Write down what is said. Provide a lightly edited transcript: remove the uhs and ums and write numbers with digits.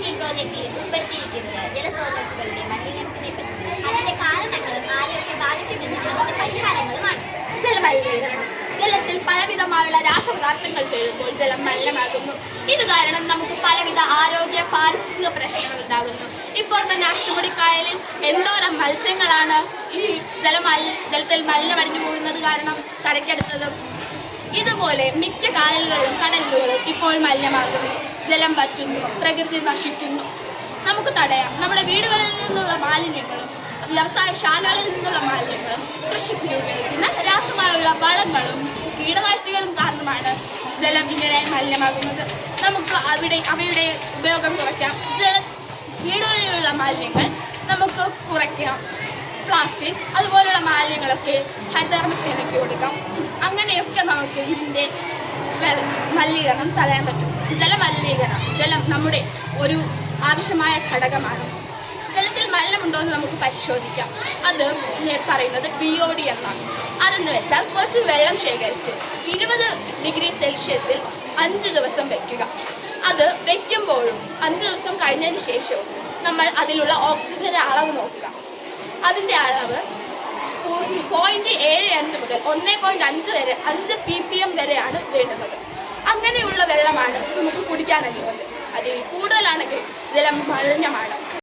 ഈ പ്രോജക്റ്റിൽ ഉൾപ്പെടുത്തിയിരിക്കുന്നത് ജലസ്രോതസ്സുകളുടെ മലിനീകരണത്തിനെ പറ്റി അതിന്റെ കാരണങ്ങളും ആരോഗ്യം ബാധിക്കുമെന്നും അതിന്റെ പരിഹാരങ്ങളുമാണ്. ജലമലിനീകരണം. ജലത്തിൽ പലവിധമായുള്ള രാസപദാർത്ഥങ്ങൾ ചേരുമ്പോൾ ജലം മലിനമാകുന്നു. ഇത് കാരണം നമുക്ക് പലവിധ ആരോഗ്യ പാരിസ്ഥിതിക പ്രശ്നങ്ങൾ ഉണ്ടാകുന്നു. ഇപ്പോൾ തന്നെ അഷ്ടമുടിക്കായലിൽ എന്തോരം മത്സ്യങ്ങളാണ് ഈ ജലത്തിൽ മലിനമടിഞ്ഞു കൂടുന്നത് കാരണം കരയ്ക്കടുത്തത്. ഇതുപോലെ മിക്ക കായലുകളും കടലുകളും ഇപ്പോൾ മലിനമാകുന്നു. ജലം വറ്റുന്നു, പ്രകൃതി നശിക്കുന്നു. നമുക്ക് തടയാം. നമ്മുടെ വീടുകളിൽ നിന്നുള്ള മാലിന്യങ്ങളും വ്യവസായശാലകളിൽ നിന്നുള്ള മാലിന്യങ്ങളും കൃഷിക്ക് ഉപയോഗിക്കുന്ന രാസമായുള്ള വളങ്ങളും കീടനാശിനികളും കാരണമാണ് ജലം ഇങ്ങനെ മലിനമാകുന്നത്. നമുക്ക് അവയുടെ ഉപയോഗം കുറയ്ക്കാം. വീടുകളിലുള്ള മാലിന്യങ്ങൾ നമുക്ക് കുറയ്ക്കാം. പ്ലാസ്റ്റിക് അതുപോലുള്ള മാലിന്യങ്ങളൊക്കെ ഹരിതകർമ്മസേനയ്ക്ക് കൊടുക്കാം. അങ്ങനെയൊക്കെ നമുക്ക് ഇതിൻ്റെ മലിനീകരണം തടയാൻ പറ്റും. ജലമലിനീകരണം. ജലം നമ്മുടെ ഒരു ആവശ്യമായ ഘടകമാണ്. ജലത്തിൽ മലിനമുണ്ടോ എന്ന് നമുക്ക് പരിശോധിക്കാം. അത് പറയുന്നത് BOD എന്നാണ്. അതെന്ന് വെച്ചാൽ കുറച്ച് വെള്ളം ശേഖരിച്ച് 20 ഡിഗ്രി സെൽഷ്യസിൽ 5 ദിവസം വയ്ക്കുക. അത് വയ്ക്കുമ്പോഴും 5 ദിവസം കഴിഞ്ഞതിന് ശേഷവും നമ്മൾ അതിലുള്ള ഓക്സിജന്റെ അളവ് നോക്കുക. അതിൻ്റെ അളവ് 0.75 മുതൽ 1.5 വരെ 5 ppm വരെയാണ് വേണ്ടുന്നത്. അങ്ങനെയുള്ള വെള്ളമാണ് നമുക്ക് കുടിക്കാൻ അനുയോജ്യം. അതിൽ കൂടുതലാണെങ്കിൽ ജലം മലിനമാണ്.